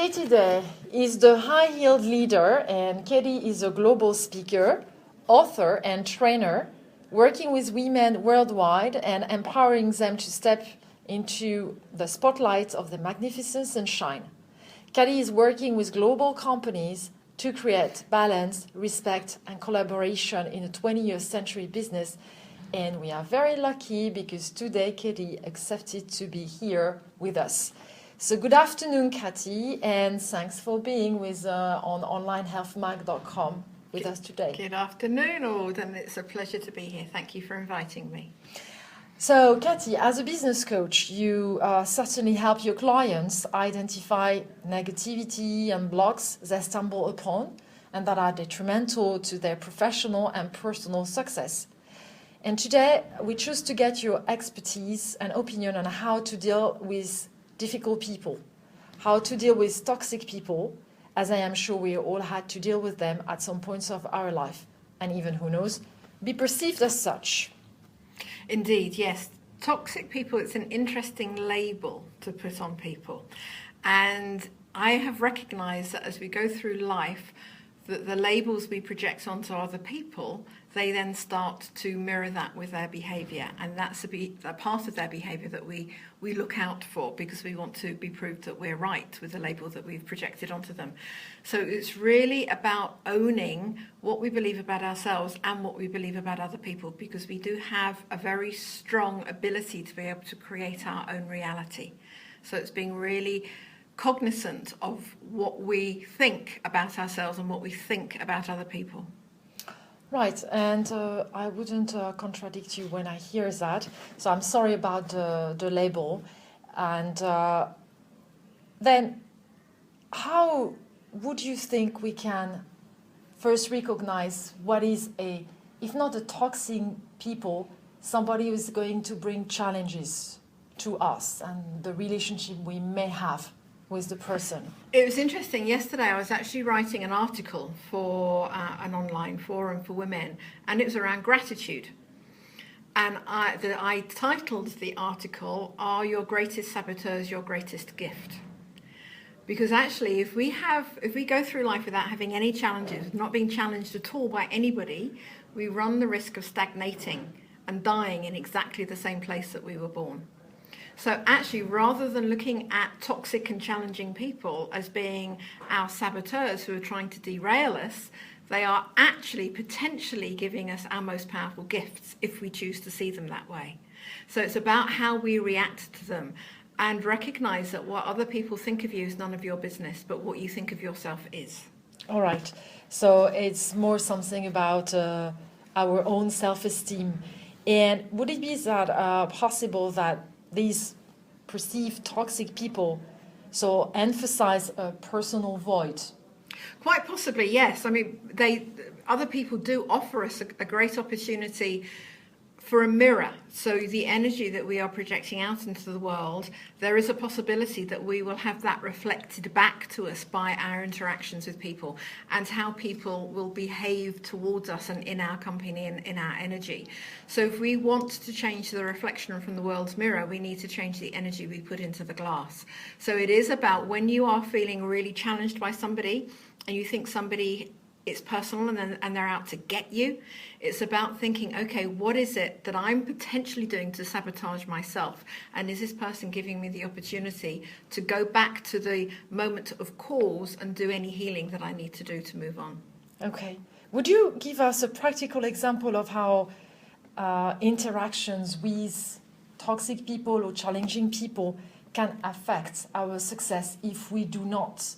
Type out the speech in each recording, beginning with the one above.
Katie Day is the high-heeled leader, and Katie is a global speaker, author, and trainer, working with women worldwide and empowering them to step into the spotlight of the magnificence and shine. Katie is working with global companies to create balance, respect, and collaboration in a 21st century business. And we are very lucky because today Katie accepted to be here with us. So good afternoon, Katie, and thanks for being with on onlinehealthmag.com with us today. Good afternoon, all, and it's a pleasure to be here. Thank you for inviting me. So, Katie, as a business coach, you certainly help your clients identify negativity and blocks they stumble upon and that are detrimental to their professional and personal success. And today, we choose to get your expertise and opinion on how to deal with difficult people, how to deal with toxic people, as I am sure we all had to deal with them at some points of our life, and even, who knows, be perceived as such. Indeed, yes. Toxic people, it's an interesting label to put on people. And I have recognized that as we go through life, that the labels we project onto other people, they then start to mirror that with their behavior. And that's a part of their behavior that we look out for because we want to be proved that we're right with the label that we've projected onto them. So it's really about owning what we believe about ourselves and what we believe about other people, because we do have a very strong ability to be able to create our own reality. So it's being really cognizant of what we think about ourselves and what we think about other people. Right, and I wouldn't contradict you when I hear that, so I'm sorry about the label. And then how would you think we can first recognize what is if not a toxic people, somebody who is going to bring challenges to us and the relationship we may have with the person? It was interesting. Yesterday I was actually writing an article for an online forum for women, and it was around gratitude. And I titled the article, "Are Your Greatest Saboteurs Your Greatest Gift?" Because actually, if we go through life without having any challenges, not being challenged at all by anybody, we run the risk of stagnating and dying in exactly the same place that we were born. So actually, rather than looking at toxic and challenging people as being our saboteurs who are trying to derail us, they are actually potentially giving us our most powerful gifts if we choose to see them that way. So it's about how we react to them and recognize that what other people think of you is none of your business, but what you think of yourself is. All right. So it's more something about our own self-esteem. And would it be that possible that these perceived toxic people so emphasize a personal void? Quite possibly, yes. I mean, other people do offer us a great opportunity for a mirror. So the energy that we are projecting out into the world, there is a possibility that we will have that reflected back to us by our interactions with people and how people will behave towards us and in our company and in our energy. So if we want to change the reflection from the world's mirror, we need to change the energy we put into the glass. So it is about when you are feeling really challenged by somebody and you think somebody it's personal and they're out to get you. It's about thinking, okay, what is it that I'm potentially doing to sabotage myself? And is this person giving me the opportunity to go back to the moment of cause and do any healing that I need to do to move on? Okay. Would you give us a practical example of how interactions with toxic people or challenging people can affect our success if we do not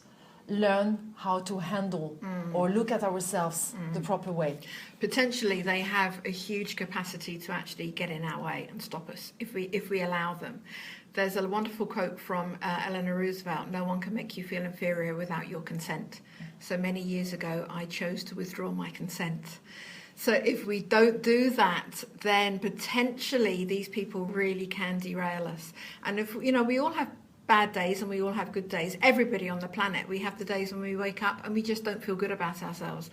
learn how to handle or look at ourselves the proper way? Potentially they have a huge capacity to actually get in our way and stop us if we allow them. There's a wonderful quote from Eleanor Roosevelt: "No one can make you feel inferior without your consent." So many years ago I chose to withdraw my consent. So if we don't do that, then potentially these people really can derail us. And if we all have bad days and we all have good days. Everybody on the planet, we have the days when we wake up and we just don't feel good about ourselves.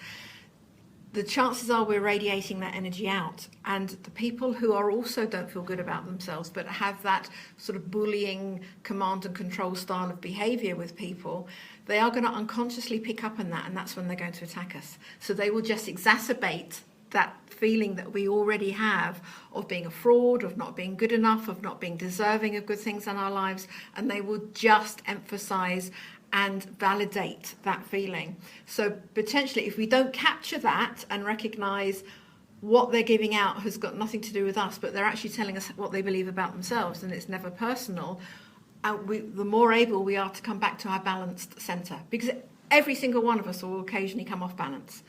the chances are we're radiating that energy out. And the people who are also don't feel good about themselves, but have that sort of bullying, command and control style of behavior with people, they are going to unconsciously pick up on that, and that's when they're going to attack us. So they will just exacerbate that feeling that we already have of being a fraud, of not being good enough, of not being deserving of good things in our lives, and they will just emphasize and validate that feeling. So potentially, if we don't capture that and recognize what they're giving out has got nothing to do with us, but they're actually telling us what they believe about themselves, and it's never personal, the more able we are to come back to our balanced center. Because every single one of us will occasionally come off balance.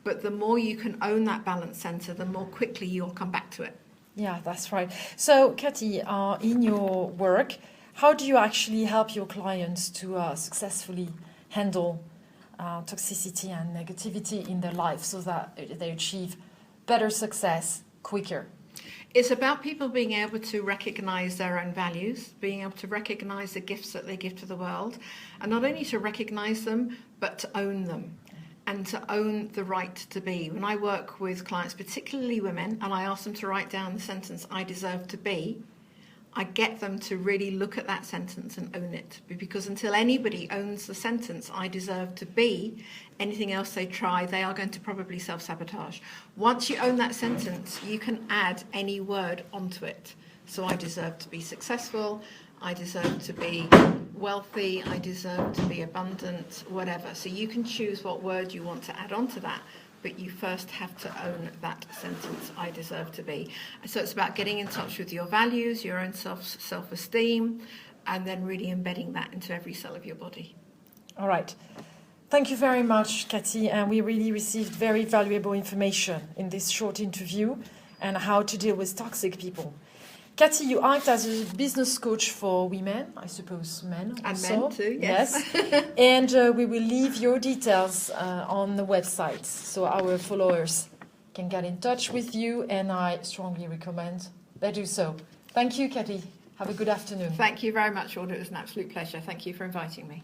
But the more you can own that balanced center, the more quickly you'll come back to it. Yeah, that's right. So, Katie, in your work, how do you actually help your clients to successfully handle toxicity and negativity in their life so that they achieve better success quicker? It's about people being able to recognize their own values, being able to recognize the gifts that they give to the world, and not only to recognize them, but to own them. And to own the right to be. When I work with clients, particularly women, and I ask them to write down the sentence, I deserve to be, I get them to really look at that sentence and own it. Because until anybody owns the sentence, I deserve to be, anything else they try, they are going to probably self-sabotage. Once you own that sentence, you can add any word onto it. So I deserve to be successful, I deserve to be wealthy, I deserve to be abundant, whatever. So you can choose what word you want to add on to that, but you first have to own that sentence, I deserve to be. So it's about getting in touch with your values, your own self-esteem, and then really embedding that into every cell of your body. All right. Thank you very much, Katie. And we really received very valuable information in this short interview and how to deal with toxic people. Katie, you act as a business coach for women, I suppose men also. And men too, yes. And we will leave your details on the website so our followers can get in touch with you, and I strongly recommend they do so. Thank you, Katie. Have a good afternoon. Thank you very much, Aude. It was an absolute pleasure. Thank you for inviting me.